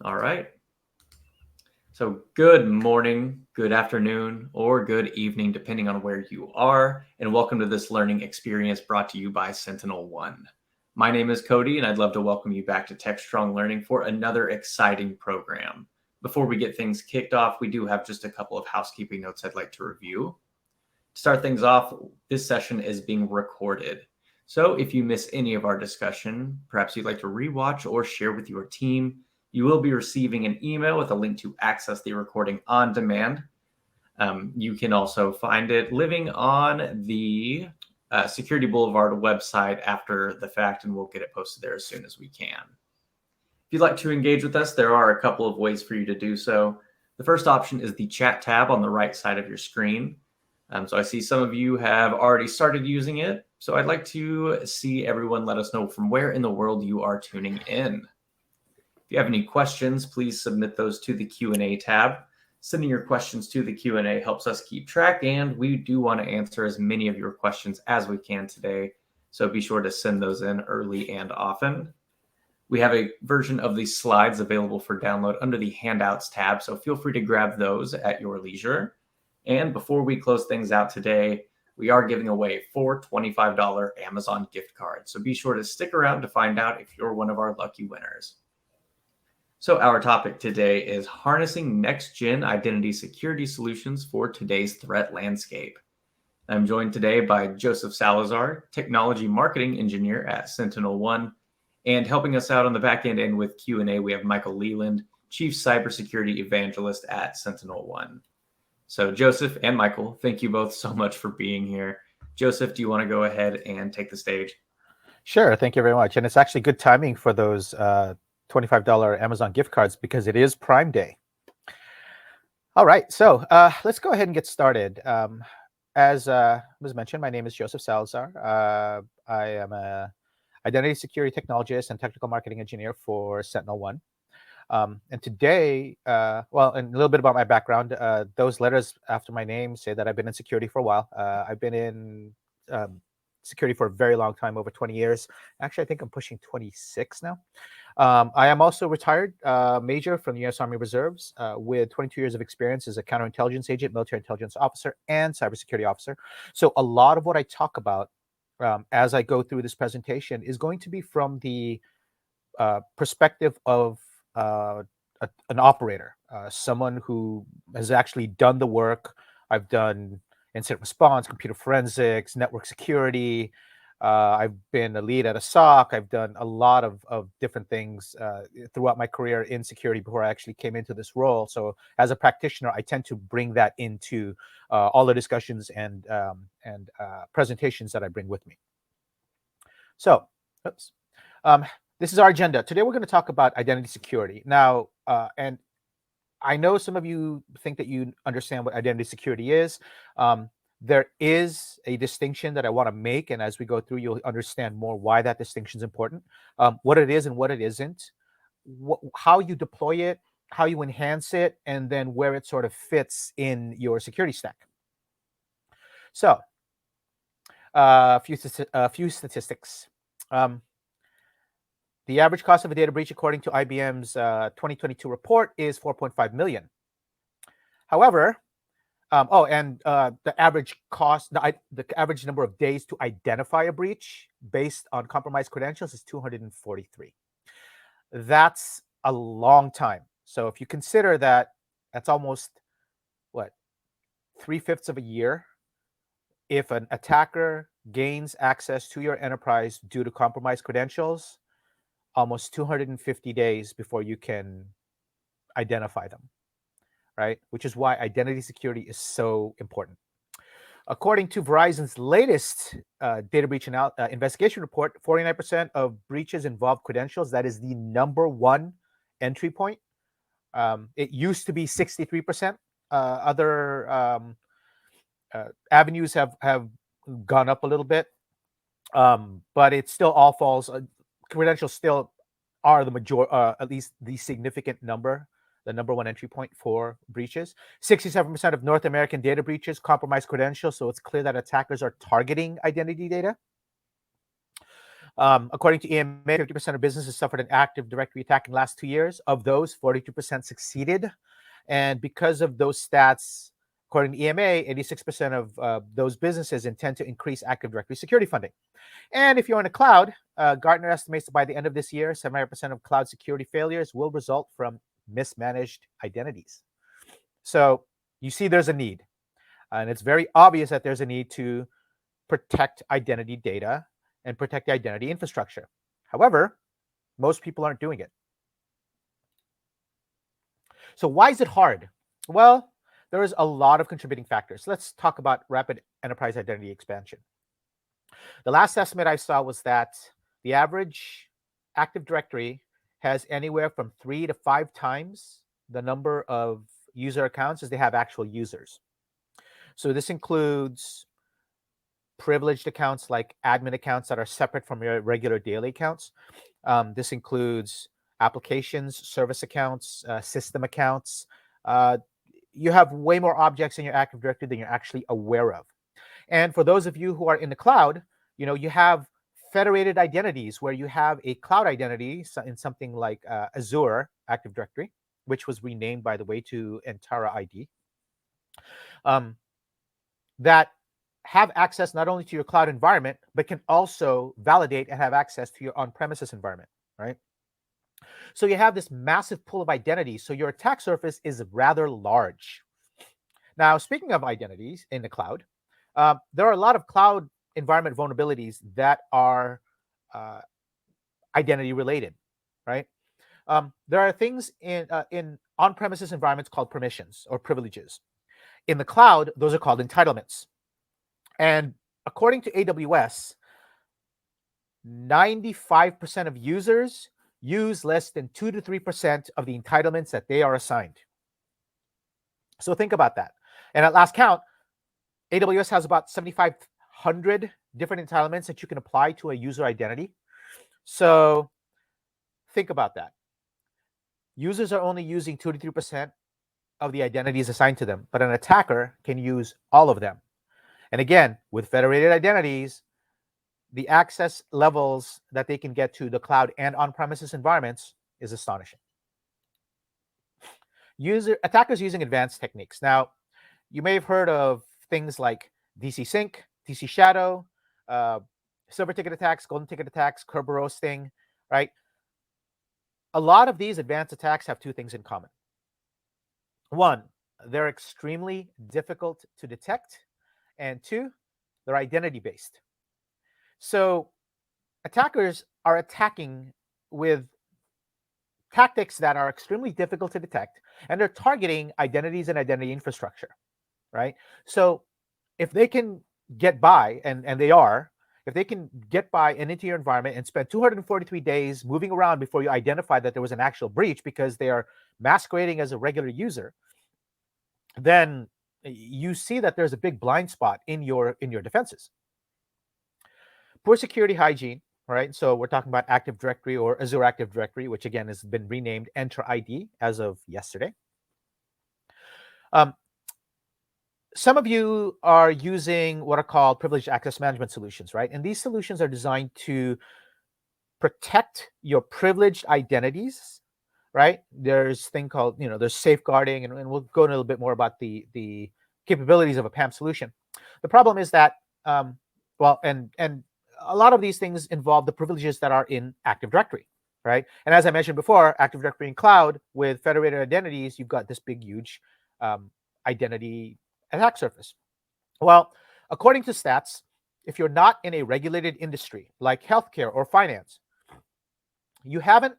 All right. So good morning, good afternoon, or good evening, depending on where you are, and welcome to this learning experience brought to you by SentinelOne. My name is Cody, and I'd love to welcome you back to Techstrong Learning for another exciting program. Before we get things kicked off, we do have just a couple of housekeeping notes I'd like to review. To start things off, this session is being recorded. So if you miss any of our discussion, perhaps you'd like to rewatch or share with your team, you will be receiving an email with a link to access the recording on demand. You can also find it living on the Security Boulevard website after the fact, and we'll get it posted there as soon as we can. If you'd like to engage with us, there are a couple of ways for you to do so. The first option is the chat tab on the right side of your screen. So I see some of you have already started using it. So I'd like to see everyone let us know from where in the world you are tuning in. If you have any questions, please submit those to the Q&A tab. Sending your questions to the Q&A helps us keep track, and we do want to answer as many of your questions as we can today. So be sure to send those in early and often. We have a version of the slides available for download under the Handouts tab, so feel free to grab those at your leisure. And before we close things out today, we are giving away 4 $25 Amazon gift cards. So be sure to stick around to find out if you're one of our lucky winners. So our topic today is harnessing next-gen identity security solutions for today's threat landscape. I'm joined today by Joseph Salazar, Technology Marketing Engineer at SentinelOne, and helping us out on the back end and with Q&A, we have Michael Leland, Chief Cybersecurity Evangelist at SentinelOne. So Joseph and Michael, thank you both so much for being here. Joseph, do you want to go ahead and take the stage? Sure, thank you very much. And it's actually good timing for those $25 Amazon gift cards because it is Prime Day. All right, so let's go ahead and get started. As was mentioned, my name is Joseph Salazar. I am an identity security technologist and technical marketing engineer for SentinelOne. And today, and a little bit about my background, those letters after my name say that I've been in security for a while. I've been in security for a very long time, over 20 years. Actually, I think I'm pushing 26 now. I am also a retired major from the U.S. Army Reserves with 22 years of experience as a counterintelligence agent, military intelligence officer, and cybersecurity officer. So a lot of what I talk about as I go through this presentation is going to be from the perspective of an operator, someone who has actually done the work. I've done incident response, computer forensics, network security. I've been a lead at a SOC. I've done a lot of different things throughout my career in security before I actually came into this role. So as a practitioner, I tend to bring that into all the discussions and presentations that I bring with me. So, this is our agenda. Today, we're going to talk about identity security. Now, and I know some of you think that you understand what identity security is. There is a distinction that I want to make, and as we go through, you'll understand more why that distinction is important, what it is and what it isn't, how you deploy it, how you enhance it, and then where it sort of fits in your security stack. So, a few statistics. The average cost of a data breach, according to IBM's 2022 report, is $4.5 million. However, the average cost, the average number of days to identify a breach based on compromised credentials is 243. That's a long time. So if you consider that, that's almost, 3/5 of a year. If an attacker gains access to your enterprise due to compromised credentials, almost 250 days before you can identify them, right? Which is why identity security is so important. According to Verizon's latest data breach investigation report, 49% of breaches involve credentials. That is the #1 entry point. It used to be 63%. Other avenues have gone up a little bit, but it still all falls. Credentials still are the major, at least the significant number, the #1 entry point for breaches. 67% of North American data breaches compromise credentials, so it's clear that attackers are targeting identity data. According to EMA, 50% of businesses suffered an Active Directory attack in the last 2 years. Of those, 42% succeeded. And because of those stats, according to EMA, 86% of those businesses intend to increase Active Directory security funding. And if you're in the cloud, Gartner estimates that by the end of this year, 75% of cloud security failures will result from mismanaged identities. So you see there's a need. And it's very obvious that there's a need to protect identity data and protect the identity infrastructure. However, most people aren't doing it. So why is it hard? Well, there is a lot of contributing factors. Let's talk about rapid enterprise identity expansion. The last estimate I saw was that the average Active Directory has anywhere from 3 to 5 times the number of user accounts as they have actual users. So this includes privileged accounts like admin accounts that are separate from your regular daily accounts. This includes applications, service accounts, system accounts. You have way more objects in your Active Directory than you're actually aware of. And for those of you who are in the cloud, you have federated identities where you have a cloud identity in something like Azure Active Directory, which was renamed, by the way, to Entara ID, that have access not only to your cloud environment, but can also validate and have access to your on-premises environment, right? So you have this massive pool of identities. So your attack surface is rather large. Now, speaking of identities in the cloud, there are a lot of cloud environment vulnerabilities that are identity related, right? There are things in on-premises environments called permissions or privileges. In the cloud, those are called entitlements. And according to AWS, 95% of users use less than 2 to 3% of the entitlements that they are assigned. So think about that. And at last count, AWS has about 7,500 different entitlements that you can apply to a user identity. So think about that. Users are only using 2 to 3% of the identities assigned to them, but an attacker can use all of them. And again, with federated identities, the access levels that they can get to the cloud and on-premises environments is astonishing. Attackers using advanced techniques. Now, you may have heard of things like DC Sync, DC Shadow, silver ticket attacks, golden ticket attacks, Kerberos sting, right? A lot of these advanced attacks have 2 things in common. One, they're extremely difficult to detect. And 2, they're identity-based. So attackers are attacking with tactics that are extremely difficult to detect, and they're targeting identities and identity infrastructure, right? So if they can get by, and they are, if they can get by and into your environment and spend 243 days moving around before you identify that there was an actual breach because they are masquerading as a regular user, then you see that there's a big blind spot in your defenses. Poor security hygiene, right? So we're talking about Active Directory or Azure Active Directory, which again has been renamed Enter ID as of yesterday. Some of you are using what are called privileged access management solutions, right? And these solutions are designed to protect your privileged identities, right? There's a thing called, there's safeguarding, and we'll go in a little bit more about the capabilities of a PAM solution. The problem is that, and a lot of these things involve the privileges that are in Active Directory, right? And as I mentioned before, Active Directory in cloud with federated identities, you've got this big, huge identity attack surface. Well, according to stats, if you're not in a regulated industry like healthcare or finance, you haven't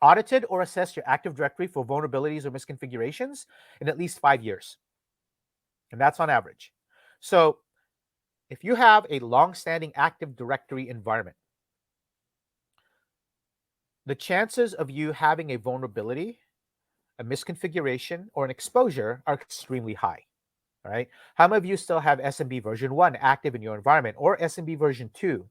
audited or assessed your Active Directory for vulnerabilities or misconfigurations in at least 5 years. And that's on average. So if you have a long-standing Active Directory environment, the chances of you having a vulnerability, a misconfiguration, or an exposure are extremely high, right? How many of you still have SMB version 1 active in your environment, or SMB version 2?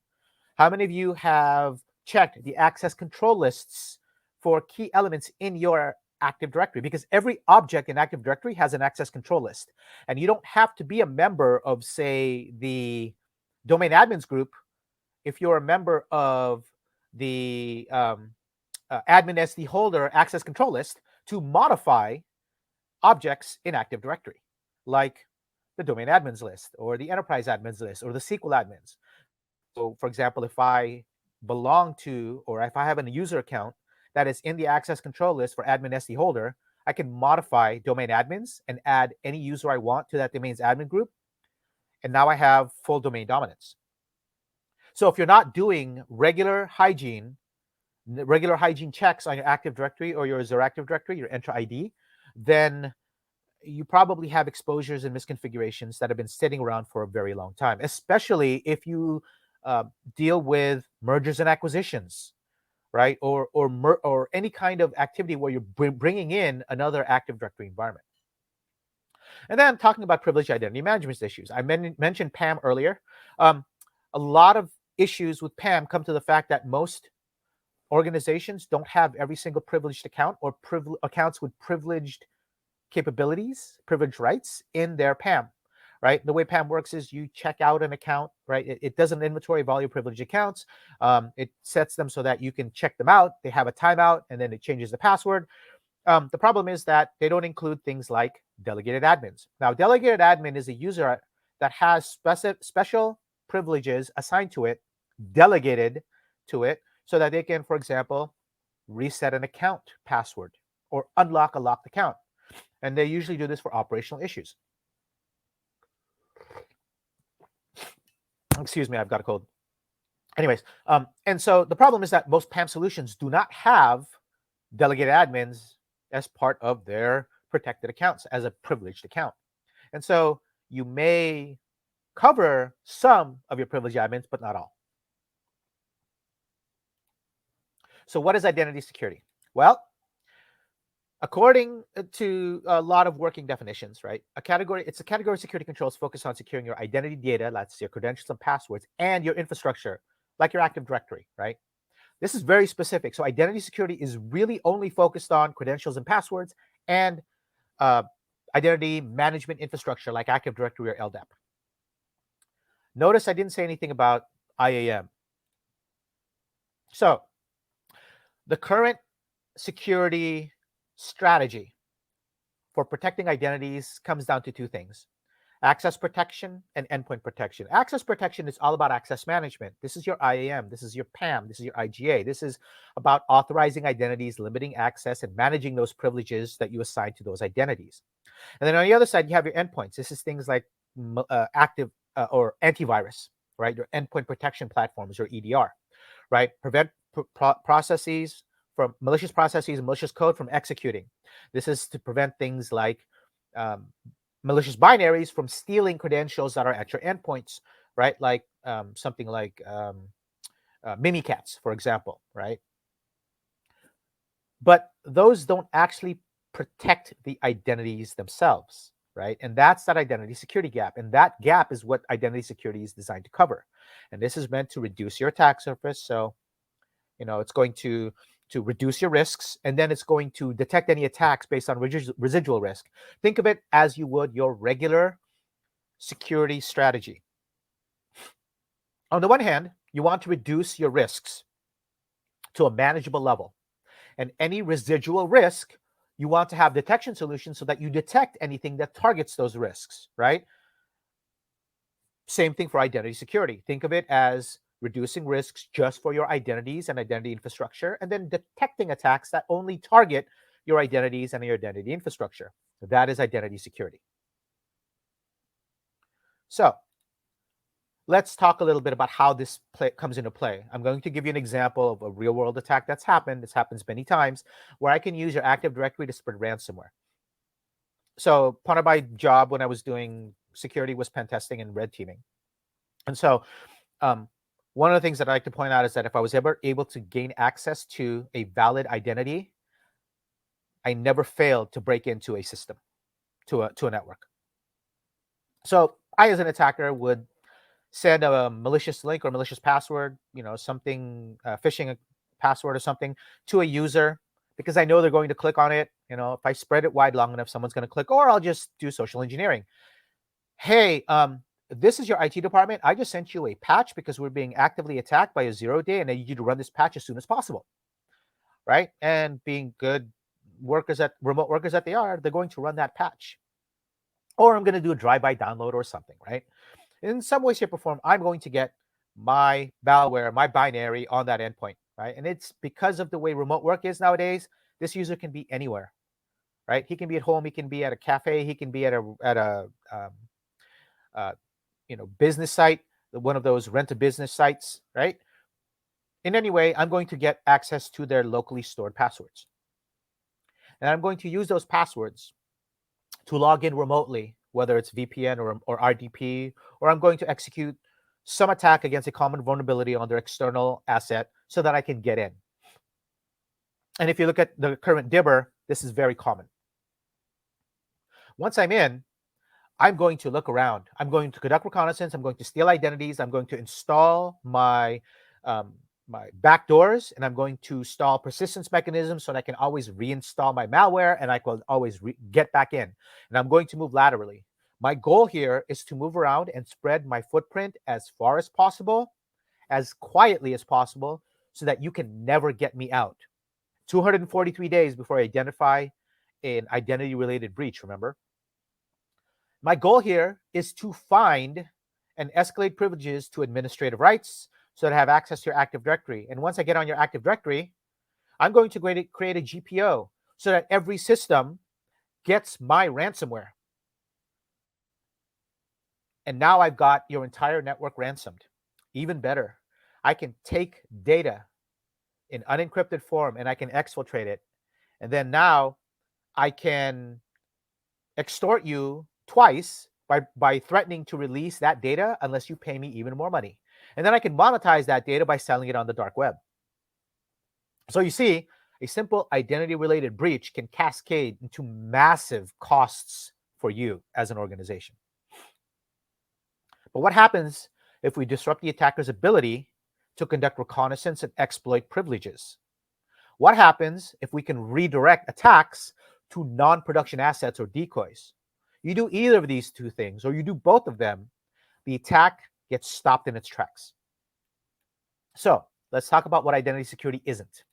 How many of you have checked the access control lists for key elements in your Active Directory? Because every object in Active Directory has an access control list. And you don't have to be a member of, say, the domain admins group if you're a member of the admin SD holder access control list, to modify objects in Active Directory, like the domain admins list or the enterprise admins list or the SQL admins. So for example, if I belong to, or if I have a user account that is in the access control list for admin SD holder, I can modify domain admins and add any user I want to that domain's admin group. And now I have full domain dominance. So if you're not doing regular hygiene checks on your Active Directory or your Azure Active Directory, your Entra ID, then you probably have exposures and misconfigurations that have been sitting around for a very long time, especially if you deal with mergers and acquisitions, right? Or any kind of activity where you're bringing in another Active Directory environment. And then talking about privileged identity management issues. I mentioned PAM earlier. A lot of issues with PAM come to the fact that most organizations don't have every single privileged account or accounts with privileged capabilities, privileged rights in their PAM, right? The way PAM works is you check out an account, right? It does an inventory of all your privileged accounts. It sets them so that you can check them out. They have a timeout, and then it changes the password. The problem is that they don't include things like delegated admins. Now, delegated admin is a user that has special privileges assigned to it, delegated to it, so that they can, for example, reset an account password or unlock a locked account. And they usually do this for operational issues. Excuse me, I've got a cold. Anyways, and so the problem is that most PAM solutions do not have delegated admins as part of their protected accounts as a privileged account. And so you may cover some of your privileged admins, but not all. So what is identity security? Well, according to a lot of working definitions, right? It's a category of security controls focused on securing your identity data, that's your credentials and passwords, and your infrastructure, like your Active Directory, right? This is very specific. So identity security is really only focused on credentials and passwords and identity management infrastructure like Active Directory or LDAP. Notice I didn't say anything about IAM. So the current security strategy for protecting identities comes down to two things: access protection and endpoint protection. Access protection is all about access management. This is your IAM, this is your PAM, this is your IGA. This is about authorizing identities, limiting access, and managing those privileges that you assign to those identities. And then on the other side, you have your endpoints. This is things like active or antivirus, right? Your endpoint protection platforms, your EDR, right? Prevent processes from malicious processes and malicious code from executing. This is to prevent things like malicious binaries from stealing credentials that are at your endpoints, right? Like something like Mimikatz, for example, right? But those don't actually protect the identities themselves, right? And that's that identity security gap. And that gap is what identity security is designed to cover. And this is meant to reduce your attack surface. So, it's going to reduce your risks, and then it's going to detect any attacks based on residual risk. Think of it as you would your regular security strategy. On the one hand, you want to reduce your risks to a manageable level. And any residual risk, you want to have detection solutions so that you detect anything that targets those risks, right? Same thing for identity security. Think of it as reducing risks just for your identities and identity infrastructure, and then detecting attacks that only target your identities and your identity infrastructure. That is identity security. So let's talk a little bit about how this comes into play. I'm going to give you an example of a real-world attack that's happened. This happens many times, where I can use your Active Directory to spread ransomware. So part of my job when I was doing security was pen testing and red teaming. And so one of the things that I like to point out is that if I was ever able to gain access to a valid identity, I never failed to break into a system, to a network. So I, as an attacker, would send a malicious link or malicious password, something, phishing password or something, to a user, because I know they're going to click on it. If I spread it wide long enough, someone's going to click, or I'll just do social engineering. Hey, this is your IT department. I just sent you a patch because we're being actively attacked by a 0-day, and I need you to run this patch as soon as possible, right? And being good remote workers that they are, they're going to run that patch. Or I'm going to do a drive-by download or something, right? In some way, shape, or form, I'm going to get my malware, my binary on that endpoint, right? And it's because of the way remote work is nowadays. This user can be anywhere, right? He can be at home, he can be at a cafe, he can be at a uh, business site, one of those rent-a-business sites, right? In any way, I'm going to get access to their locally stored passwords, and I'm going to use those passwords to log in remotely, whether it's VPN or RDP, or I'm going to execute some attack against a common vulnerability on their external asset so that I can get in. And if you look at the current dibber, this is very common. Once I'm in, I'm going to look around. I'm going to conduct reconnaissance. I'm going to steal identities. I'm going to install my backdoors, and I'm going to install persistence mechanisms so that I can always reinstall my malware and I can always get back in. And I'm going to move laterally. My goal here is to move around and spread my footprint as far as possible, as quietly as possible, so that you can never get me out. 243 days before I identify an identity-related breach, remember? My goal here is to find and escalate privileges to administrative rights so that I have access to your Active Directory. And once I get on your Active Directory, I'm going to create a GPO so that every system gets my ransomware. And now I've got your entire network ransomed. Even better, I can take data in unencrypted form and I can exfiltrate it. And then now I can extort you twice by threatening to release that data unless you pay me even more money. And then I can monetize that data by selling it on the dark web. So you see, a simple identity-related breach can cascade into massive costs for you as an organization. But what happens if we disrupt the attacker's ability to conduct reconnaissance and exploit privileges? What happens if we can redirect attacks to non-production assets or decoys? You do either of these two things, or you do both of them, the attack gets stopped in its tracks. So let's talk about what identity security isn't.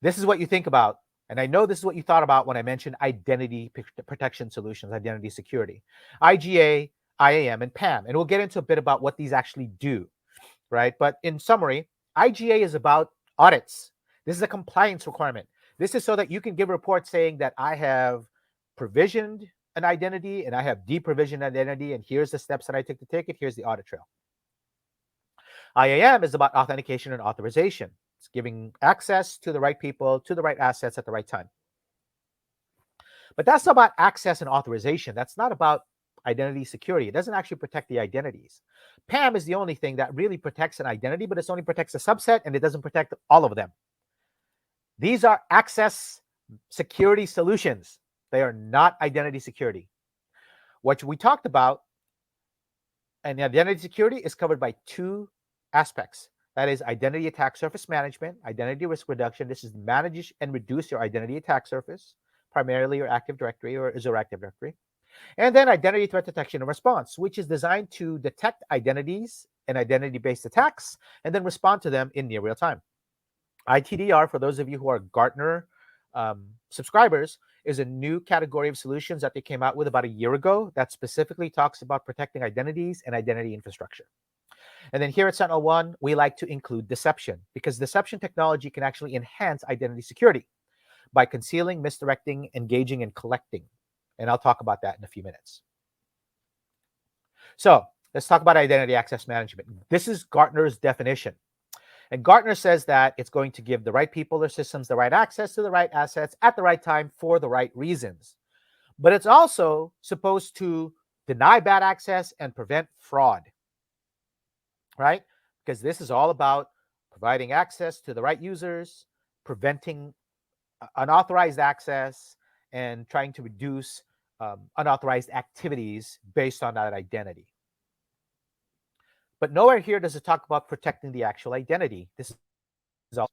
This is what you think about, and I know this is what you thought about when I mentioned identity protection solutions, identity security. IGA, IAM, and PAM. And we'll get into a bit about what these actually do, right? But in summary, IGA is about audits. This is a compliance requirement. This is so that you can give a report saying that I have provisioned an identity and I have deprovisioned identity, and here's the steps that I took to take it. Here's the audit trail. IAM is about authentication and authorization. It's giving access to the right people, to the right assets at the right time. But that's not about access and authorization. That's not about identity security. It doesn't actually protect the identities. PAM is the only thing that really protects an identity, but it only protects a subset and it doesn't protect all of them. These are access security solutions. They are not identity security. What we talked about and identity security is covered by two aspects. That is identity attack surface management, identity risk reduction. This is manage and reduce your identity attack surface, primarily your Active Directory or Azure Active Directory. And then identity threat detection and response, which is designed to detect identities and identity-based attacks and then respond to them in near real time. ITDR, for those of you who are Gartner subscribers, is a new category of solutions that they came out with about a year ago that specifically talks about protecting identities and identity infrastructure. And then here at SentinelOne, we like to include deception, because deception technology can actually enhance identity security by concealing, misdirecting, engaging, and collecting. And I'll talk about that in a few minutes. So let's talk about identity access management. This is Gartner's definition. And Gartner says that it's going to give the right people or systems the right access to the right assets at the right time for the right reasons. But it's also supposed to deny bad access and prevent fraud, right? Because this is all about providing access to the right users, preventing unauthorized access, and trying to reduce unauthorized activities based on that identity. But nowhere here does it talk about protecting the actual identity. This is all.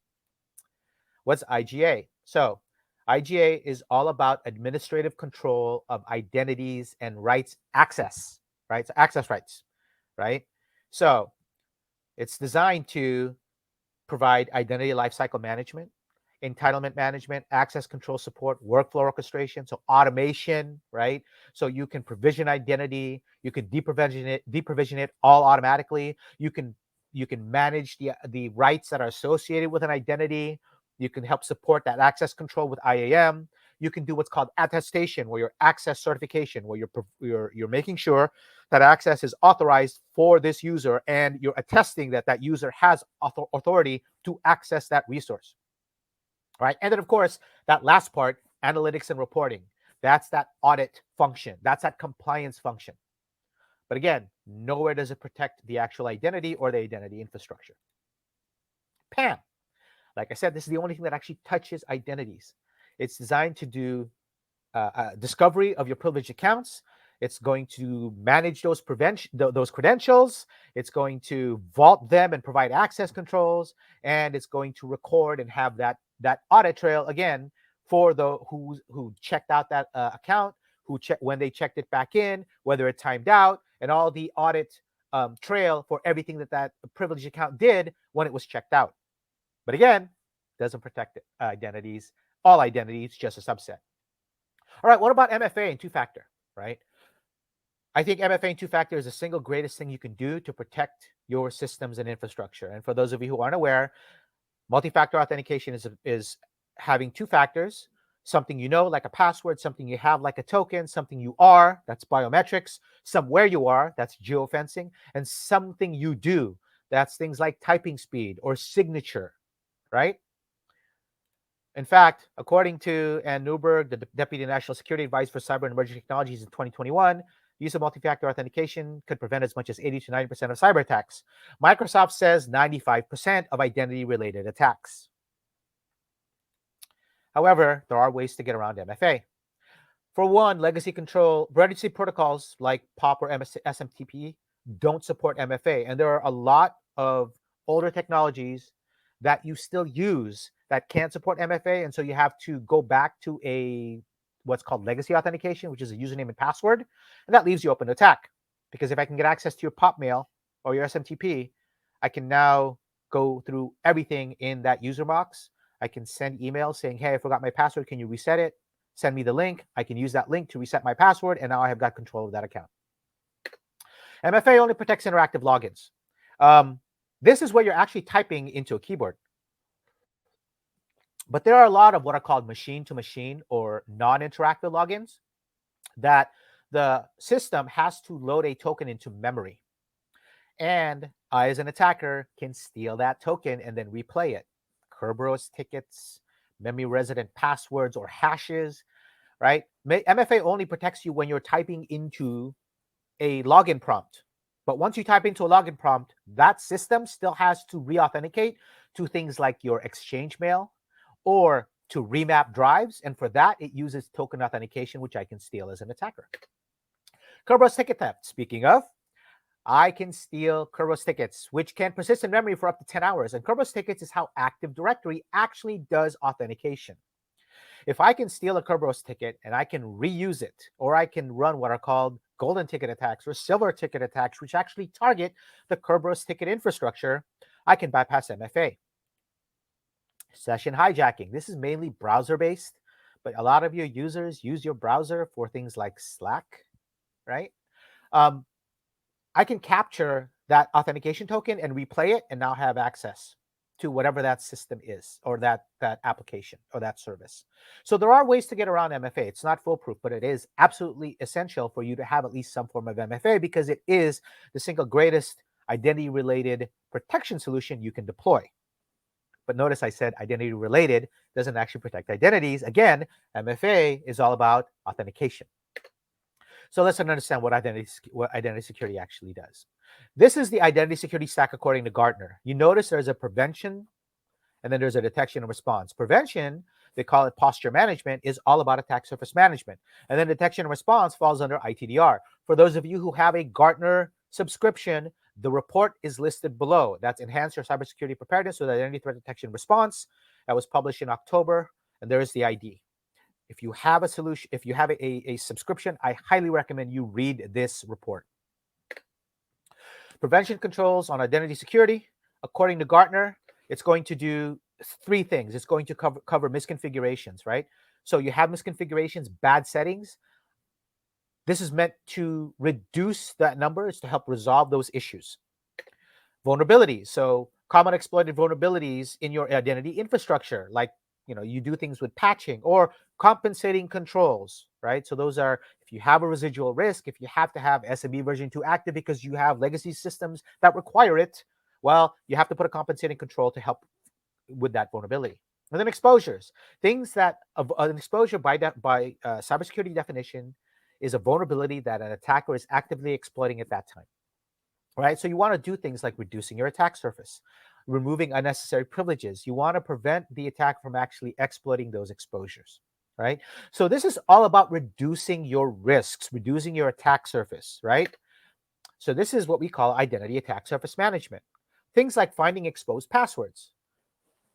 What's IGA? So IGA is all about administrative control of identities and rights access, right? So access rights. right? So it's designed to provide identity lifecycle management, entitlement management, access control support, workflow orchestration, so automation, right? So you can provision identity, you can deprovision it all automatically. You can manage the rights that are associated with an identity. You can help support that access control with IAM. You can do what's called attestation, where your access certification, where you're making sure that access is authorized for this user, and you're attesting that that user has authority to access that resource, right? And then, of course, that last part, analytics and reporting. That's that audit function. That's that compliance function. But again, nowhere does it protect the actual identity or the identity infrastructure. PAM. Like I said, this is the only thing that actually touches identities. It's designed to do discovery of your privileged accounts. It's going to manage those credentials. It's going to vault them and provide access controls, and it's going to record and have that audit trail again for the who checked out that account, when they checked it back in, whether it timed out, and all the audit trail for everything that privileged account did when it was checked out. But again, doesn't protect identities, all identities, just a subset. All right, what about MFA and two-factor, right? I think MFA and two-factor is the single greatest thing you can do to protect your systems and infrastructure. And for those of you who aren't aware, multi-factor authentication is having two factors, something you know, like a password, something you have, like a token, something you are, that's biometrics, somewhere you are, that's geofencing, and something you do, that's things like typing speed or signature, right? In fact, according to Ann Newberg, the Deputy National Security Advisor for Cyber and Emerging Technologies in 2021, use of multi-factor authentication could prevent as much as 80 to 90% of cyber attacks. Microsoft says 95% of identity-related attacks. However, there are ways to get around MFA. For one, legacy protocols like POP or SMTP don't support MFA, and there are a lot of older technologies that you still use that can't support MFA, and so you have to go back to what's called legacy authentication, which is a username and password, and that leaves you open to attack. Because if I can get access to your POP mail or your SMTP, I can now go through everything in that user box. I can send emails saying, hey, I forgot my password, can you reset it? Send me the link. I can use that link to reset my password, and now I have got control of that account. MFA only protects interactive logins. This is where you're actually typing into a keyboard. But there are a lot of what are called machine-to-machine or non-interactive logins that the system has to load a token into memory. And I, as an attacker, can steal that token and then replay it. Kerberos tickets, memory resident passwords or hashes, right? MFA only protects you when you're typing into a login prompt. But once you type into a login prompt, that system still has to re-authenticate to things like your Exchange mail or to remap drives. And for that, it uses token authentication, which I can steal as an attacker. Kerberos ticket theft. Speaking of, I can steal Kerberos tickets, which can persist in memory for up to 10 hours. And Kerberos tickets is how Active Directory actually does authentication. If I can steal a Kerberos ticket and I can reuse it, or I can run what are called golden ticket attacks or silver ticket attacks, which actually target the Kerberos ticket infrastructure, I can bypass MFA. Session hijacking. This is mainly browser-based, but a lot of your users use your browser for things like Slack, right? I can capture that authentication token and replay it and now have access to whatever that system is, or that application or that service. So there are ways to get around MFA. It's not foolproof, but it is absolutely essential for you to have at least some form of MFA, because it is the single greatest identity-related protection solution you can deploy. But notice I said identity-related doesn't actually protect identities. Again, MFA is all about authentication. So let's understand what identity security actually does. This is the identity security stack according to Gartner. You notice there's a prevention, and then there's a detection and response. Prevention, they call it posture management, is all about attack surface management. And then detection and response falls under ITDR. For those of you who have a Gartner subscription, the report is listed below. That's Enhance Your Cybersecurity Preparedness with Identity Threat Detection Response. That was published in October, and there is the ID. If you have a solution, if you have a subscription, I highly recommend you read this report. Prevention controls on identity security, according to Gartner, it's going to do three things. It's going to cover misconfigurations, right? So you have misconfigurations, bad settings. This is meant to reduce that number. It's to help resolve those issues. Vulnerabilities. So common exploited vulnerabilities in your identity infrastructure, like you do things with patching or compensating controls, right? So those are, if you have a residual risk, if you have to have SMB version 2 active because you have legacy systems that require it, well, you have to put a compensating control to help with that vulnerability. And then exposures, things that an exposure by cybersecurity definition is a vulnerability that an attacker is actively exploiting at that time, right? So you want to do things like reducing your attack surface, removing unnecessary privileges. You want to prevent the attack from actually exploiting those exposures, right? So this is all about reducing your risks, reducing your attack surface, right? So this is what we call identity attack surface management. Things like finding exposed passwords,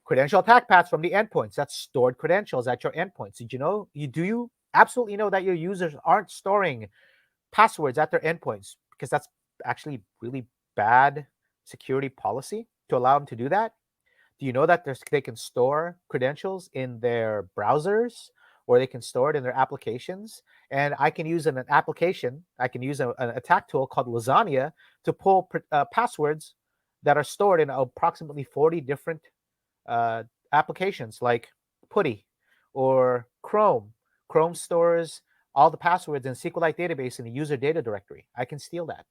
credential attack paths from the endpoints, that's stored credentials at your endpoints. Did you know, do you absolutely know that your users aren't storing passwords at their endpoints? Because that's actually really bad security policy to allow them to do that. Do you know that they can store credentials in their browsers, or they can store it in their applications? And I can use an application, I can use an attack tool called Lasagna to pull passwords that are stored in approximately 40 different applications like Putty or Chrome. Chrome stores all the passwords in SQLite database in the user data directory. I can steal that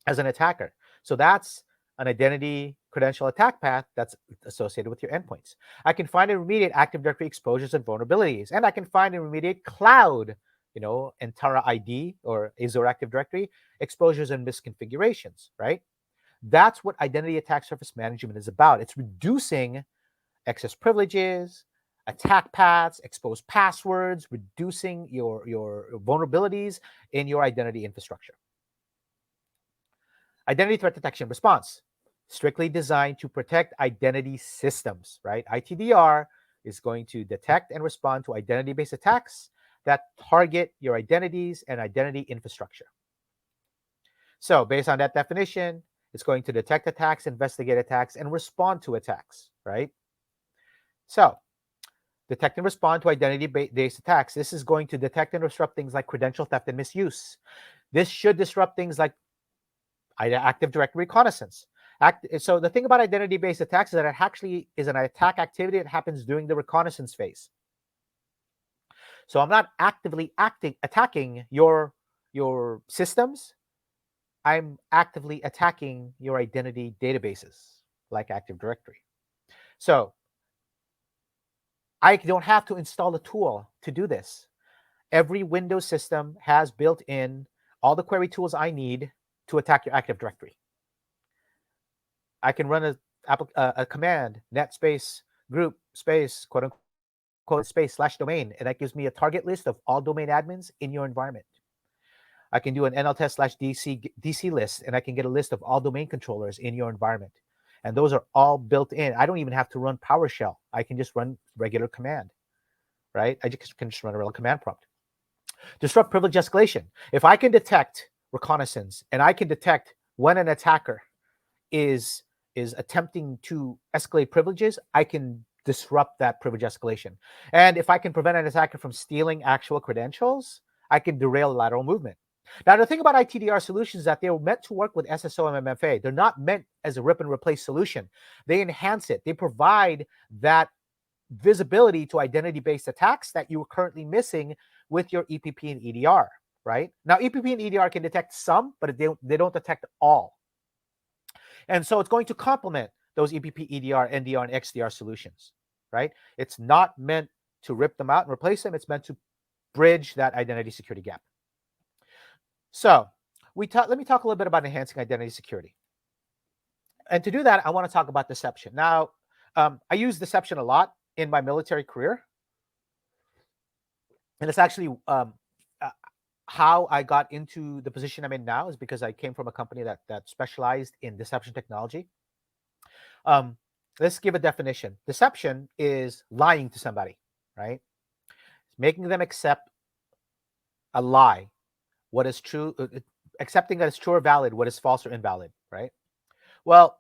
as an attacker. So that's an identity credential attack path that's associated with your endpoints. I can find and remediate Active Directory exposures and vulnerabilities, and I can find and remediate cloud, Entara ID or Azure Active Directory exposures and misconfigurations, right? That's what identity attack surface management is about. It's reducing excess privileges, attack paths, exposed passwords, reducing your vulnerabilities in your identity infrastructure. Identity threat detection response, strictly designed to protect identity systems, right? ITDR is going to detect and respond to identity-based attacks that target your identities and identity infrastructure. So based on that definition, it's going to detect attacks, investigate attacks, and respond to attacks, right? So detect and respond to identity-based attacks. This is going to detect and disrupt things like credential theft and misuse. This should disrupt things like Active Directory reconnaissance. So the thing about identity-based attacks is that it actually is an attack activity that happens during the reconnaissance phase. So I'm not actively attacking your systems. I'm actively attacking your identity databases like Active Directory. So I don't have to install a tool to do this. Every Windows system has built in all the query tools I need to attack your Active Directory. I can run a command, net space group space quote unquote space /domain, and that gives me a target list of all domain admins in your environment. I can do an nltest /dc list, and I can get a list of all domain controllers in your environment. And those are all built in. I don't even have to run PowerShell. I can just run regular command, right? I can just run a regular command prompt. Disrupt privilege escalation. If I can detect reconnaissance and I can detect when an attacker is attempting to escalate privileges, I can disrupt that privilege escalation. And if I can prevent an attacker from stealing actual credentials, I can derail lateral movement. Now, the thing about ITDR solutions is that they're meant to work with SSO and MFA. They're not meant as a rip and replace solution. They enhance it. They provide that visibility to identity-based attacks that you are currently missing with your EPP and EDR, right? Now, EPP and EDR can detect some, but they don't detect all. And so it's going to complement those EPP, EDR, NDR, and XDR solutions, right? It's not meant to rip them out and replace them. It's meant to bridge that identity security gap. So let me talk a little bit about enhancing identity security. And to do that, I want to talk about deception. Now, I use deception a lot in my military career. And it's actually how I got into the position I'm in now is because I came from a company that specialized in deception technology. Let's give a definition. Deception is lying to somebody, right? It's making them accept a lie, what is true, accepting that it's true or valid what is false or invalid, right? Well,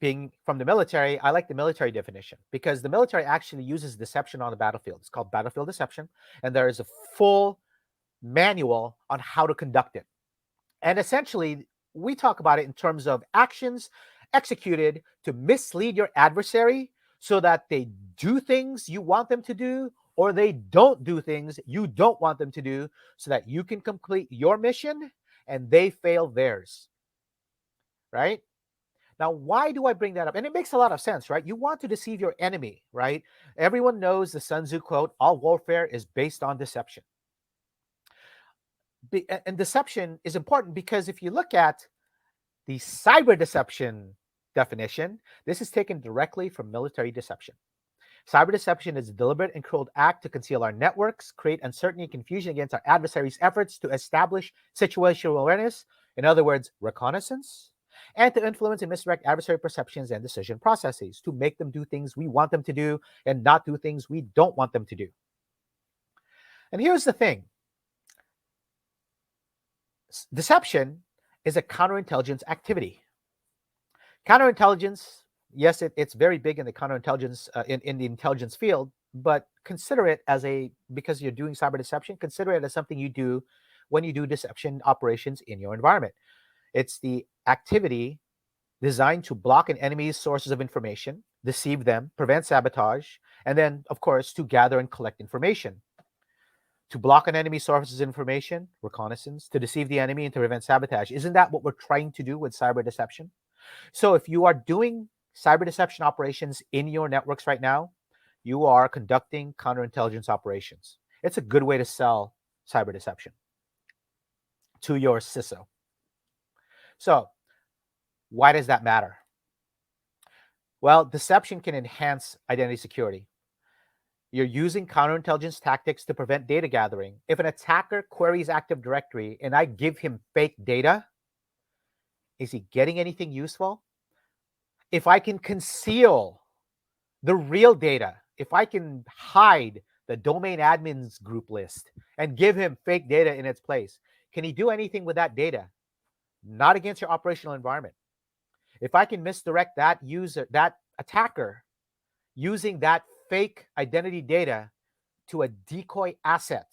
being from the military, I like the military definition because the military actually uses deception on the battlefield. It's called battlefield deception, and there is a full manual on how to conduct it. And essentially, we talk about it in terms of actions executed to mislead your adversary so that they do things you want them to do, or they don't do things you don't want them to do, so that you can complete your mission and they fail theirs, right? Now, why do I bring that up? And it makes a lot of sense, right? You want to deceive your enemy, right? Everyone knows the Sun Tzu quote, all warfare is based on deception. And deception is important because if you look at the cyber deception definition, this is taken directly from military deception. Cyber deception is a deliberate and controlled act to conceal our networks, create uncertainty and confusion against our adversaries' efforts to establish situational awareness, in other words, reconnaissance, and to influence and misdirect adversary perceptions and decision processes to make them do things we want them to do and not do things we don't want them to do. And here's the thing. Deception is a counterintelligence activity. Counterintelligence, yes, it's very big in the counterintelligence, in the intelligence field, but consider it as because you're doing cyber deception, consider it as something you do when you do deception operations in your environment. It's the activity designed to block an enemy's sources of information, deceive them, prevent sabotage, and then, of course, to gather and collect information. To block an enemy's sources of information, reconnaissance, to deceive the enemy and to prevent sabotage. Isn't that what we're trying to do with cyber deception? So if you are doing cyber deception operations in your networks right now, you are conducting counterintelligence operations. It's a good way to sell cyber deception to your CISO. So why does that matter? Well, deception can enhance identity security. You're using counterintelligence tactics to prevent data gathering. If an attacker queries Active Directory and I give him fake data, is he getting anything useful? If I can conceal the real data, if I can hide the domain admins group list and give him fake data in its place, can he do anything with that data? Not against your operational environment. If I can misdirect that user, that attacker, using that fake identity data to a decoy asset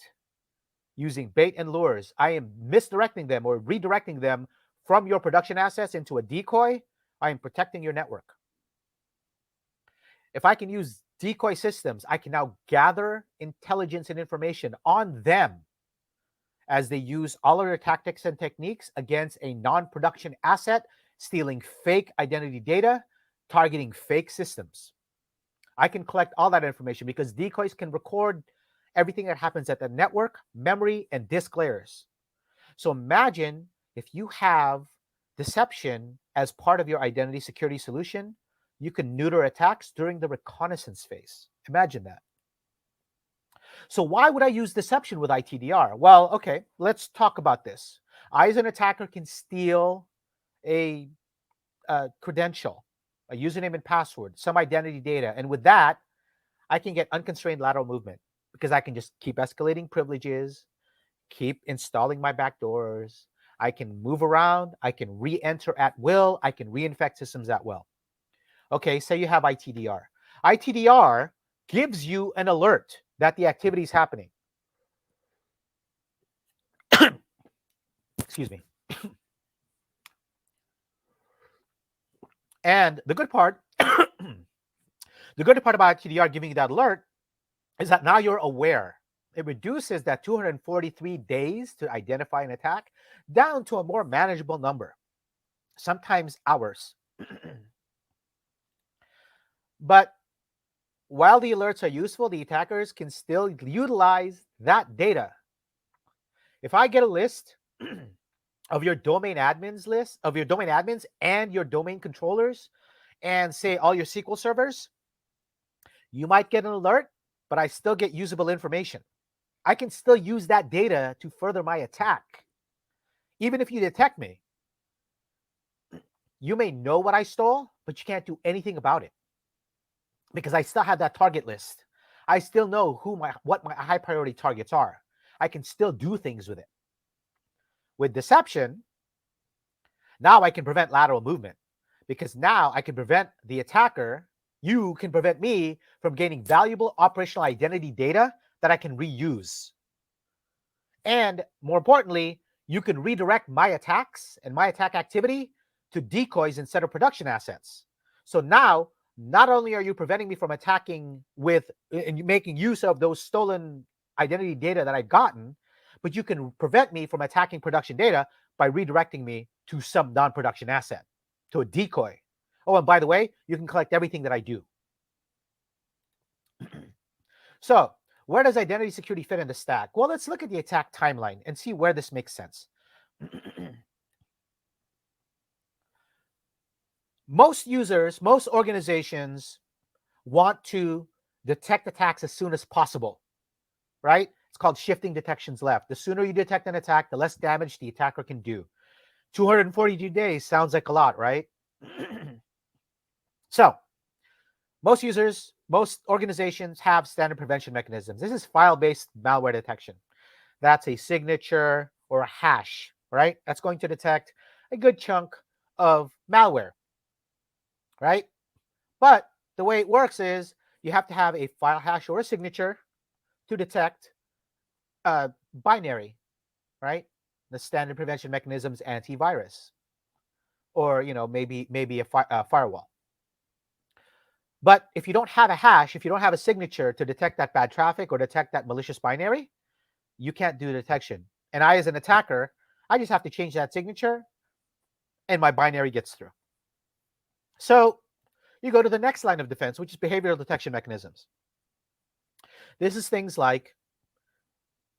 using bait and lures, I am misdirecting them or redirecting them from your production assets into a decoy. I am protecting your network. If I can use decoy systems, I can now gather intelligence and information on them as they use all of their tactics and techniques against a non-production asset, stealing fake identity data, targeting fake systems. I can collect all that information because decoys can record everything that happens at the network, memory, and disk layers. So imagine if you have deception as part of your identity security solution, you can neuter attacks during the reconnaissance phase. Imagine that. So why would I use deception with ITDR? Well, okay, let's talk about this. I, as an attacker, can steal a credential, a username and password, some identity data. And with that, I can get unconstrained lateral movement because I can just keep escalating privileges, keep installing my backdoors. I can move around. I can re-enter at will. I can reinfect systems at will. Okay, say you have ITDR. ITDR gives you an alert that the activity is happening. Excuse me. And the good part, the good part about ITDR giving you that alert is that now you're aware. It reduces that 243 days to identify an attack down to a more manageable number, sometimes hours. But while the alerts are useful, the attackers can still utilize that data. If I get a list of your domain admins list, of your domain admins and your domain controllers, and say all your SQL servers, you might get an alert, but I still get usable information. I can still use that data to further my attack. Even if you detect me, you may know what I stole, but you can't do anything about it because I still have that target list. I still know what my high priority targets are. I can still do things with it. With deception, now I can prevent lateral movement, because now I can prevent the attacker, you can prevent me from gaining valuable operational identity data that I can reuse. And more importantly, you can redirect my attacks and my attack activity to decoys instead of production assets. So now, not only are you preventing me from attacking with and making use of those stolen identity data that I've gotten, but you can prevent me from attacking production data by redirecting me to some non-production asset, to a decoy. Oh, and by the way, you can collect everything that I do. So where does identity security fit in the stack? Well, let's look at the attack timeline and see where this makes sense. Most users, most organizations want to detect attacks as soon as possible, right? It's called shifting detections left. The sooner you detect an attack, the less damage the attacker can do. 242 days sounds like a lot, right? So most users, most organizations have standard prevention mechanisms. This is file-based malware detection. That's a signature or a hash, right? That's going to detect a good chunk of malware, right? But the way it works is you have to have a file hash or a signature to detect binary, right? The standard prevention mechanisms, antivirus, or maybe a firewall. But if you don't have a hash, if you don't have a signature to detect that bad traffic or detect that malicious binary, you can't do detection. And I, as an attacker, I just have to change that signature and my binary gets through. So you go to the next line of defense, which is behavioral detection mechanisms. This is things like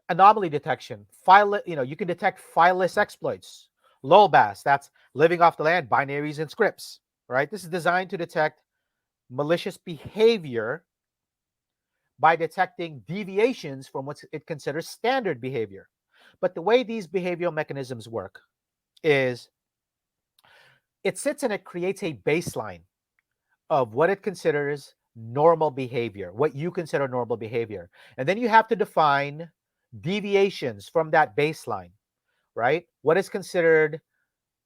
anomaly detection, you can detect fileless exploits, LOLBAS, that's living off the land, binaries and scripts, right? This is designed to detect malicious behavior by detecting deviations from what it considers standard behavior. But the way these behavioral mechanisms work is it sits and it creates a baseline of what it considers normal behavior, what you consider normal behavior. And then you have to define deviations from that baseline, right? What is considered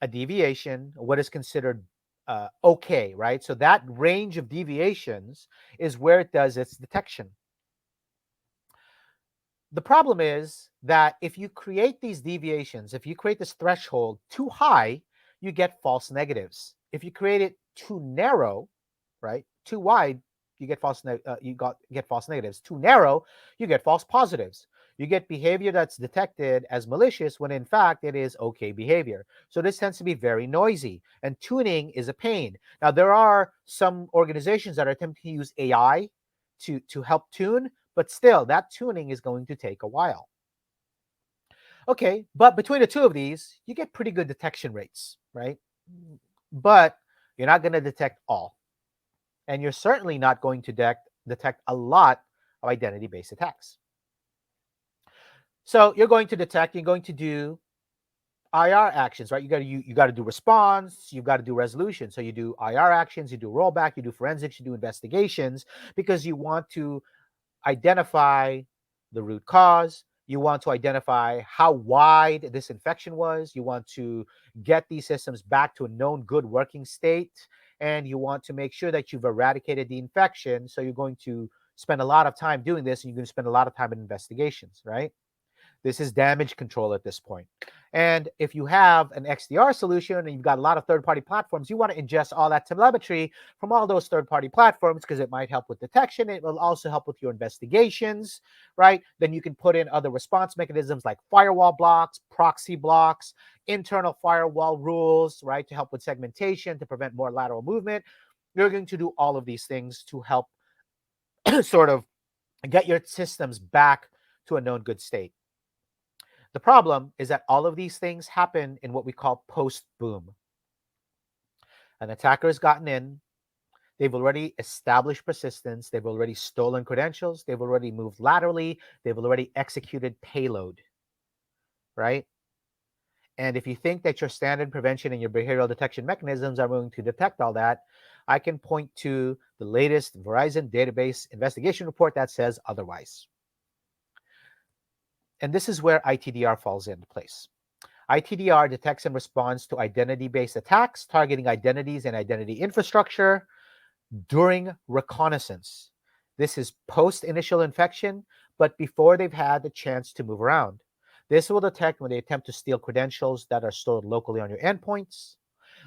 a deviation, what is considered okay, right? So that range of deviations is where it does its detection. The problem is that if you create these deviations, if you create this threshold too high, you get false negatives. If you create it too narrow, right, too wide, you get get false negatives. Too narrow, you get false positives. You get behavior that's detected as malicious when in fact it is okay behavior. So this tends to be very noisy, and tuning is a pain. Now there are some organizations that are attempting to use AI to help tune, but still that tuning is going to take a while. Okay, but between the two of these, you get pretty good detection rates, right? But you're not going to detect all. And you're certainly not going to detect a lot of identity-based attacks. So you're going to detect, you're going to do IR actions, right? You got to do response, you've got to do resolution. So you do IR actions, you do rollback, you do forensics, you do investigations, because you want to identify the root cause. You want to identify how wide this infection was. You want to get these systems back to a known good working state. And you want to make sure that you've eradicated the infection. So you're going to spend a lot of time doing this, and you're going to spend a lot of time in investigations, right? This is damage control at this point. And if you have an XDR solution and you've got a lot of third-party platforms, you want to ingest all that telemetry from all those third-party platforms because it might help with detection. It will also help with your investigations, right? Then you can put in other response mechanisms like firewall blocks, proxy blocks, internal firewall rules, right, to help with segmentation, to prevent more lateral movement. You're going to do all of these things to help sort of get your systems back to a known good state. The problem is that all of these things happen in what we call post-boom. An attacker has gotten in, they've already established persistence, they've already stolen credentials, they've already moved laterally, they've already executed payload, right? And if you think that your standard prevention and your behavioral detection mechanisms are going to detect all that, I can point to the latest Verizon database investigation report that says otherwise. And this is where ITDR falls into place. ITDR detects and responds to identity-based attacks targeting identities and identity infrastructure during reconnaissance. This is post-initial infection, but before they've had the chance to move around. This will detect when they attempt to steal credentials that are stored locally on your endpoints,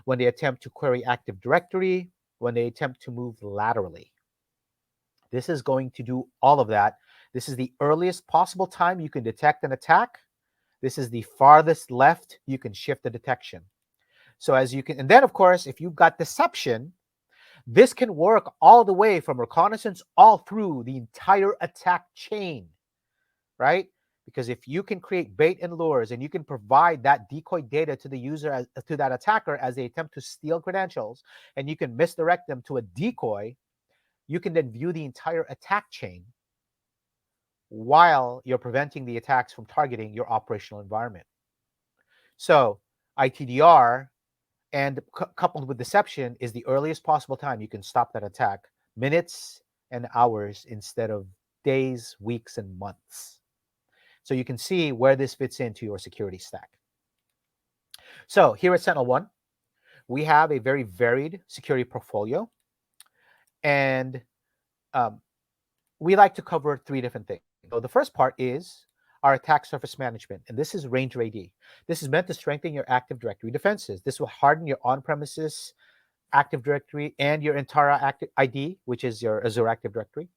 when they attempt to query Active Directory, when they attempt to move laterally. This is going to do all of that. This is the earliest possible time you can detect an attack. This is the farthest left you can shift the detection. So as you can, and then of course, if you've got deception, this can work all the way from reconnaissance all through the entire attack chain, right? Because if you can create bait and lures and you can provide that decoy data to the user, to that attacker as they attempt to steal credentials, and you can misdirect them to a decoy, you can then view the entire attack chain while you're preventing the attacks from targeting your operational environment. So ITDR and coupled with deception is the earliest possible time you can stop that attack, minutes and hours instead of days, weeks, and months. So you can see where this fits into your security stack. So here at SentinelOne, we have a very varied security portfolio, and we like to cover 3 different things. So the first part is our attack surface management, and this is Ranger AD. This is meant to strengthen your Active Directory defenses. This will harden your on-premises Active Directory and your entire Active ID, which is your Azure Active Directory.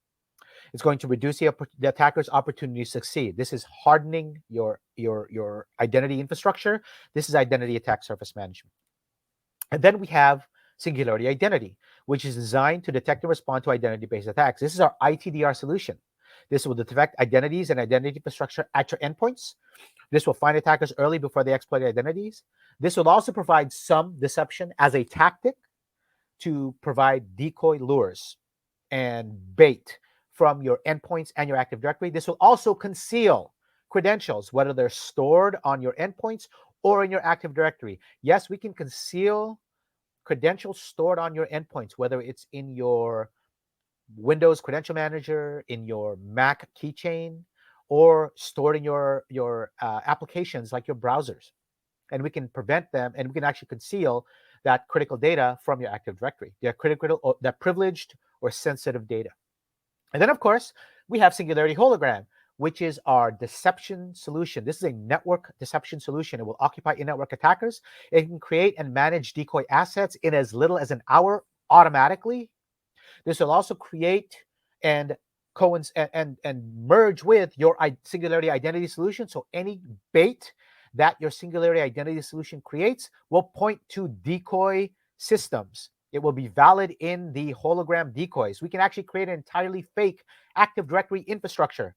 It's going to reduce the attacker's opportunity to succeed. This is hardening your identity infrastructure. This is identity attack surface management. And then we have Singularity Identity, which is designed to detect and respond to identity-based attacks. This is our ITDR solution. This will detect identities and identity infrastructure at your endpoints. This will find attackers early before they exploit identities. This will also provide some deception as a tactic to provide decoy lures and bait from your endpoints and your Active Directory. This will also conceal credentials, whether they're stored on your endpoints or in your Active Directory. Yes, we can conceal credentials stored on your endpoints, whether it's in your Windows Credential Manager, in your Mac keychain, or stored in your applications like your browsers. And we can prevent them, and we can actually conceal that critical data from your Active Directory. They're critical, that privileged or sensitive data. And then, of course, we have Singularity Hologram, which is our deception solution. This is a network deception solution. It will occupy in-network attackers. It can create and manage decoy assets in as little as an hour automatically. This will also create and merge with your Singularity Identity solution. So any bait that your Singularity Identity solution creates will point to decoy systems. It will be valid in the hologram decoys. We can actually create an entirely fake Active Directory infrastructure,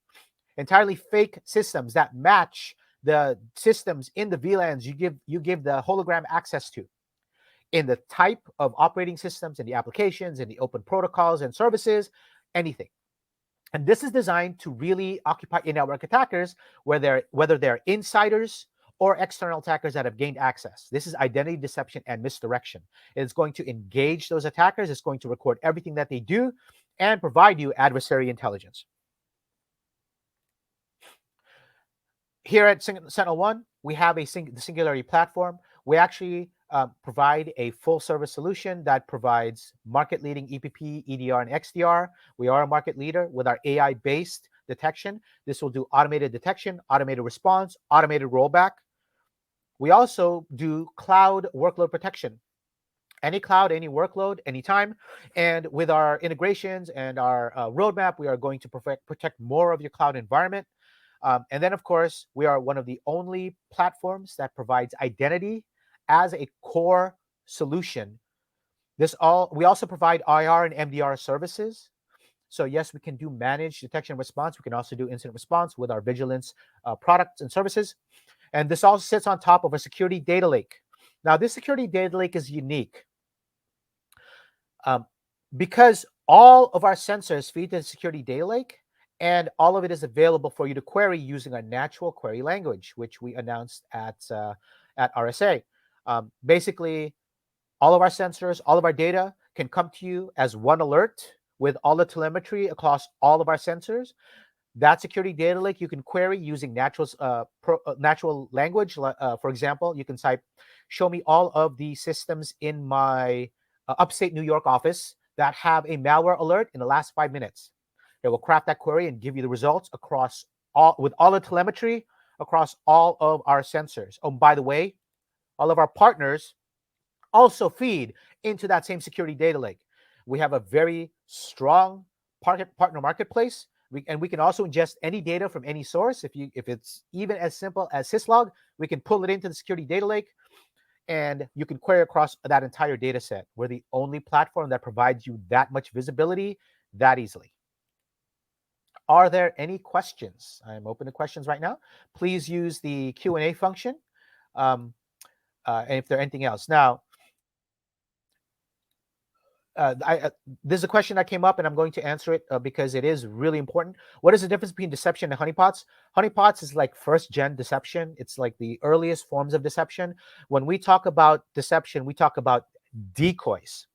entirely fake systems that match the systems in the VLANs you give the hologram access to, in the type of operating systems, in the applications, in the open protocols and services, anything. And this is designed to really occupy in-network attackers, whether they're insiders or external attackers that have gained access. This is identity deception and misdirection. It's going to engage those attackers. It's going to record everything that they do and provide you adversary intelligence. Here at SentinelOne, we have the Singularity platform. We actually provide a full service solution that provides market leading EPP, EDR, and XDR. We are a market leader with our AI-based detection. This will do automated detection, automated response, automated rollback. We also do cloud workload protection. Any cloud, any workload, anytime. And with our integrations and our roadmap, we are going to protect more of your cloud environment. And then, of course, we are one of the only platforms that provides identity as a core solution. We also provide IR and MDR services. So yes, we can do managed detection response. We can also do incident response with our vigilance products and services. And this all sits on top of a security data lake. Now, this security data lake is unique because all of our sensors feed the security data lake, and all of it is available for you to query using a natural query language, which we announced at RSA. Basically, all of our sensors, all of our data can come to you as one alert with all the telemetry across all of our sensors. That security data lake you can query using natural language. For example, you can type, show me all of the systems in my upstate New York office that have a malware alert in the last 5 minutes. It will craft that query and give you the results across with all the telemetry across all of our sensors. Oh, by the way, all of our partners also feed into that same security data lake. We have a very strong partner marketplace. We can also ingest any data from any source. If it's even as simple as syslog, we can pull it into the security data lake, and you can query across that entire data set. We're the only platform that provides you that much visibility that easily. Are there any questions? I'm open to questions right now. Please use the Q&A function. And if there's anything else. Now, there's a question that came up, and I'm going to answer it because it is really important. What is the difference between deception and honeypots? Honeypots is like first-gen deception. It's like the earliest forms of deception. When we talk about deception, we talk about decoys.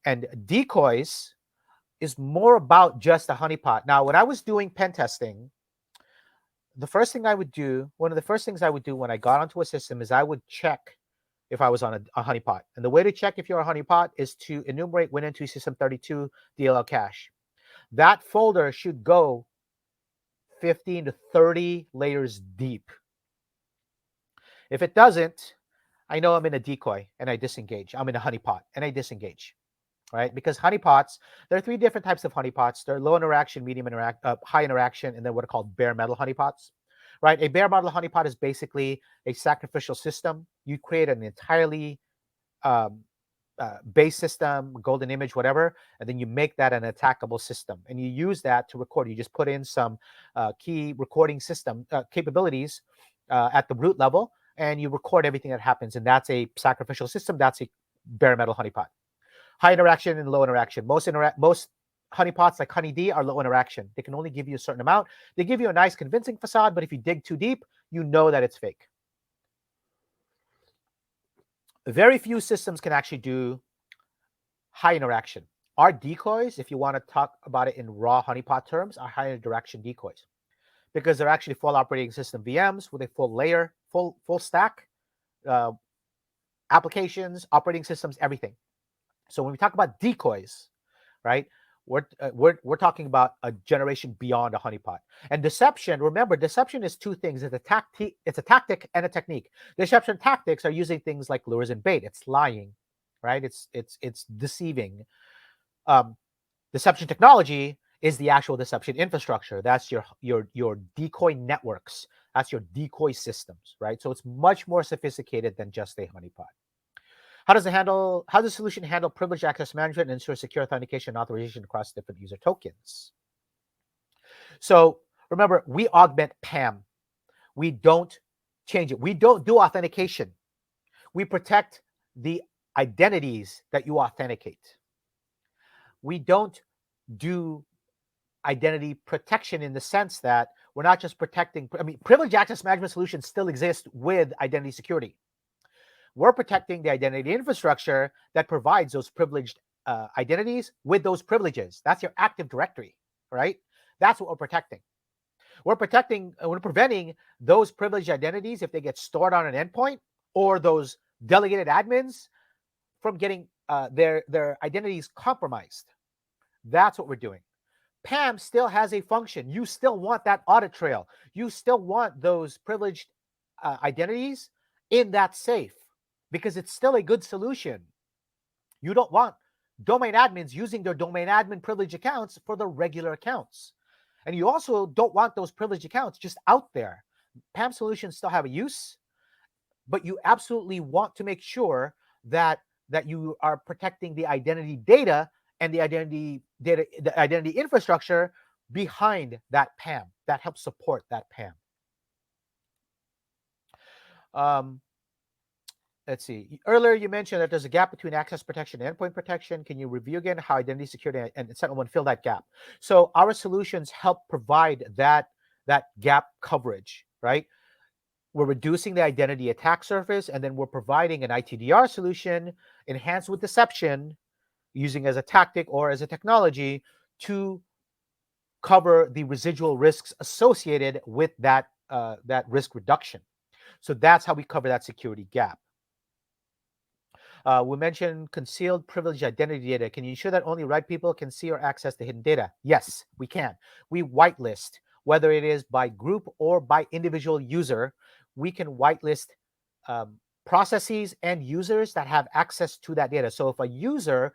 And decoys is more about just a honeypot. Now, when I was doing pen testing, one of the first things I would do when I got onto a system is I would check if I was on a honeypot. And the way to check if you're a honeypot is to enumerate Win32 System 32 DLL cache. That folder should go 15 to 30 layers deep. If it doesn't, I know I'm in a decoy and I disengage. I'm in a honeypot and I disengage, right? Because honeypots, there are 3 different types of honeypots. They're low interaction, medium high interaction, and then what are called bare metal honeypots. Right, a bare metal honeypot is basically a sacrificial system. You create an entirely base system, golden image, whatever, and then you make that an attackable system, and you use that to record. You just put in some key recording system capabilities at the root level, and you record everything that happens, and that's a sacrificial system. That's a bare metal honeypot. High interaction and low interaction. Most honeypots like HoneyD are low interaction. They can only give you a certain amount. They give you a nice convincing facade, but if you dig too deep, you know that it's fake. Very few systems can actually do high interaction. Our decoys, if you want to talk about it in raw honeypot terms, are high interaction decoys because they're actually full operating system VMs with a full layer, full stack, applications, operating systems, everything. So when we talk about decoys, right, we're talking about a generation beyond a honeypot. And deception, remember, deception is 2 things. It's a tactic and a technique. Deception tactics are using things like lures and bait. It's lying, right? It's deceiving. Deception technology is the actual deception infrastructure. That's your decoy networks. That's your decoy systems, right? So it's much more sophisticated than just a honeypot. How does the solution handle privileged access management and ensure secure authentication and authorization across different user tokens? So remember, we augment PAM. We don't change it. We don't do authentication. We protect the identities that you authenticate. We don't do identity protection in the sense that we're not just protecting. Privileged access management solutions still exist with identity security. We're protecting the identity infrastructure that provides those privileged identities with those privileges. That's your Active Directory, right? That's what we're protecting. We're preventing those privileged identities, if they get stored on an endpoint, or those delegated admins from getting their identities compromised. That's what we're doing. PAM still has a function. You still want that audit trail. You still want those privileged identities in that safe, because it's still a good solution. You don't want domain admins using their domain admin privilege accounts for their regular accounts. And you also don't want those privileged accounts just out there. PAM solutions still have a use, but you absolutely want to make sure that you are protecting the identity data and the identity infrastructure behind that PAM that helps support that PAM. Let's see. Earlier, you mentioned that there's a gap between access protection and endpoint protection. Can you review again how identity security and SentinelOne fill that gap? So our solutions help provide that gap coverage, right? We're reducing the identity attack surface, and then we're providing an ITDR solution enhanced with deception, using as a tactic or as a technology to cover the residual risks associated with that risk reduction. So that's how we cover that security gap. We mentioned concealed privileged identity data. Can you ensure that only right people can see or access the hidden data? Yes, we can. We whitelist, whether it is by group or by individual user. We can whitelist processes and users that have access to that data. So if a user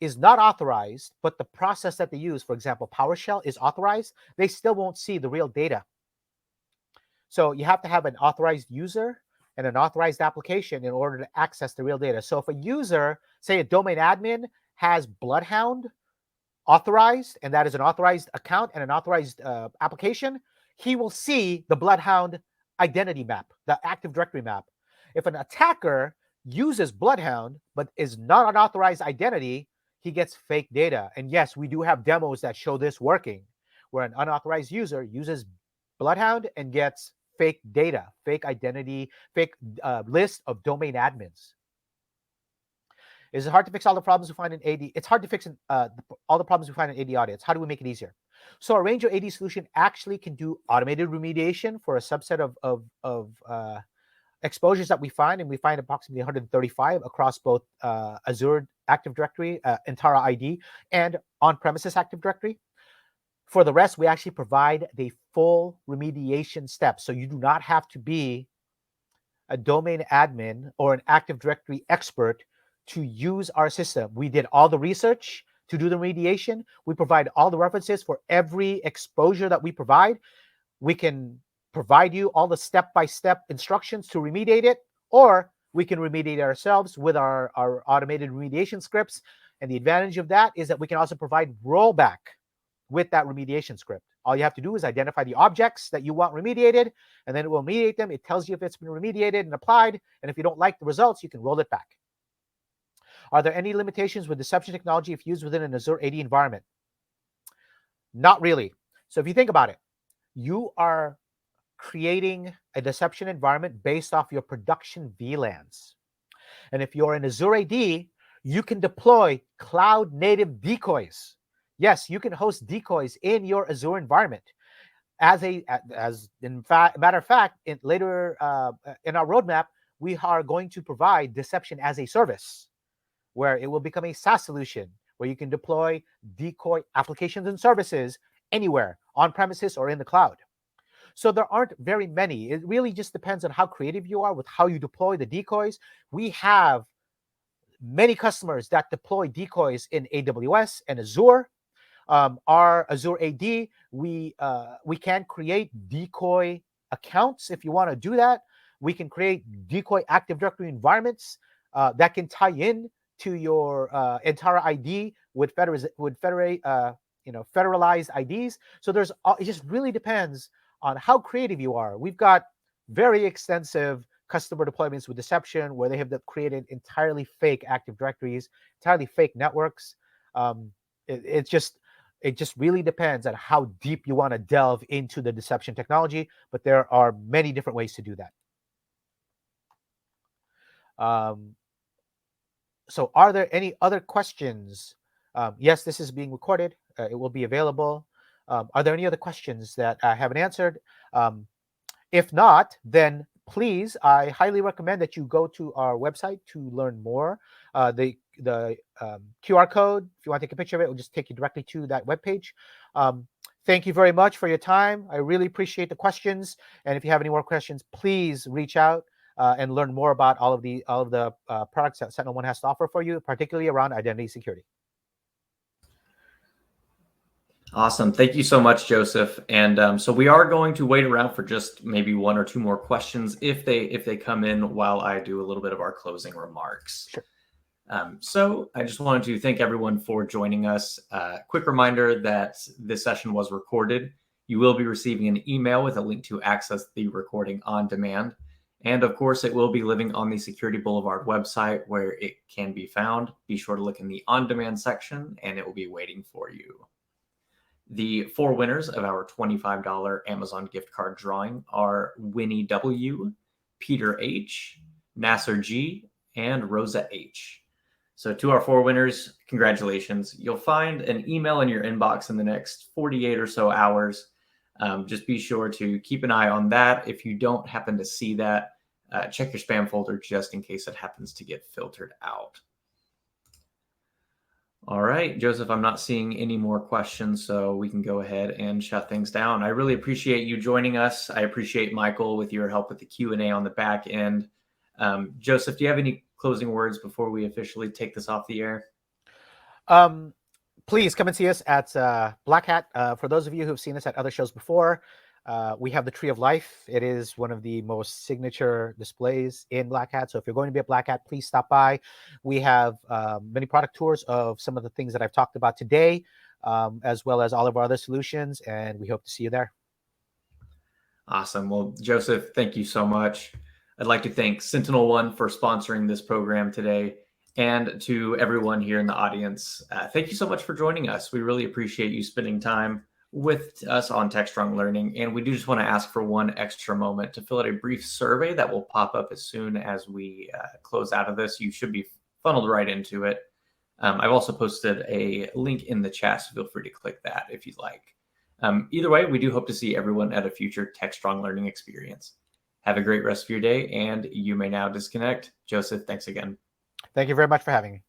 is not authorized, but the process that they use, for example, PowerShell, is authorized, they still won't see the real data. So you have to have an authorized user and an authorized application in order to access the real data. So if a user, say a domain admin, has Bloodhound authorized, and that is an authorized account and an authorized application, he will see the Bloodhound identity map, the Active Directory map. If an attacker uses Bloodhound but is not an authorized identity, he gets fake data. And yes, we do have demos that show this working, where an unauthorized user uses Bloodhound and gets fake data, fake identity, fake list of domain admins. Is it hard to fix all the problems we find in AD? It's hard to fix all the problems we find in AD audits. How do we make it easier? So our Ranger AD solution actually can do automated remediation for a subset of exposures that we find, and we find approximately 135 across both Azure Active Directory, Entara ID, and on-premises Active Directory. For the rest, we actually provide the full remediation steps. So you do not have to be a domain admin or an Active Directory expert to use our system. We did all the research to do the remediation. We provide all the references for every exposure that we provide. We can provide you all the step-by-step instructions to remediate it, or we can remediate it ourselves with our automated remediation scripts. And the advantage of that is that we can also provide rollback with that remediation script. All you have to do is identify the objects that you want remediated, and then it will remediate them. It tells you if it's been remediated and applied, and if you don't like the results, you can roll it back. Are there any limitations with deception technology if used within an Azure AD environment? Not really. So if you think about it, you are creating a deception environment based off your production VLANs. And if you're in Azure AD, you can deploy cloud-native decoys. Yes, you can host decoys in your Azure environment. As in fact, matter of fact, later in our roadmap, we are going to provide deception as a service, where it will become a SaaS solution where you can deploy decoy applications and services anywhere, on premises or in the cloud. So there aren't very many. It really just depends on how creative you are with how you deploy the decoys. We have many customers that deploy decoys in AWS and Azure. Our Azure AD, we can create decoy accounts if you want to do that. We can create decoy Active Directory environments that can tie in to your Entara ID with federalized IDs. So it just really depends on how creative you are. We've got very extensive customer deployments with deception where they have created entirely fake Active Directories, entirely fake networks. It just really depends on how deep you want to delve into the deception technology, but there are many different ways to do that. So are there any other questions? Yes, this is being recorded. It will be available. Are there any other questions that I haven't answered? If not, then please, I highly recommend that you go to our website to learn more. The QR code, if you want to take a picture of it, will just take you directly to that webpage. Thank you very much for your time. I really appreciate the questions. And if you have any more questions, please reach out and learn more about all of the products that SentinelOne has to offer for you, particularly around identity security. Awesome. Thank you so much, Joseph. And so we are going to wait around for just maybe one or two more questions if they come in while I do a little bit of our closing remarks. Sure. So I just wanted to thank everyone for joining us. Quick reminder that this session was recorded. You will be receiving an email with a link to access the recording on demand. And of course, it will be living on the Security Boulevard website where it can be found. Be sure to look in the on-demand section and it will be waiting for you. The 4 winners of our $25 Amazon gift card drawing are Winnie W., Peter H., Nasser G., and Rosa H. So to our 4 winners, congratulations. You'll find an email in your inbox in the next 48 or so hours. Just be sure to keep an eye on that. If you don't happen to see that, check your spam folder just in case it happens to get filtered out. All right, Joseph, I'm not seeing any more questions, so we can go ahead and shut things down. I really appreciate you joining us. I appreciate Michael with your help with the Q&A on the back end. Joseph, do you have any closing words before we officially take this off the air? Please come and see us at Black Hat. For those of you who've seen us at other shows before, we have the Tree of Life. It is one of the most signature displays in Black Hat. So if you're going to be at Black Hat, please stop by. We have many product tours of some of the things that I've talked about today, as well as all of our other solutions, and we hope to see you there. Awesome. Well, Joseph, thank you so much. I'd like to thank SentinelOne for sponsoring this program today, and to everyone here in the audience. Thank you so much for joining us. We really appreciate you spending time with us on Techstrong Learning, and we do just want to ask for one extra moment to fill out a brief survey that will pop up as soon as we close out of this. You should be funneled right into it. I've also posted a link in the chat, so feel free to click that if you'd like. Either way, we do hope to see everyone at a future Techstrong Learning experience. Have a great rest of your day, and you may now disconnect. Joseph, thanks again. Thank you very much for having me.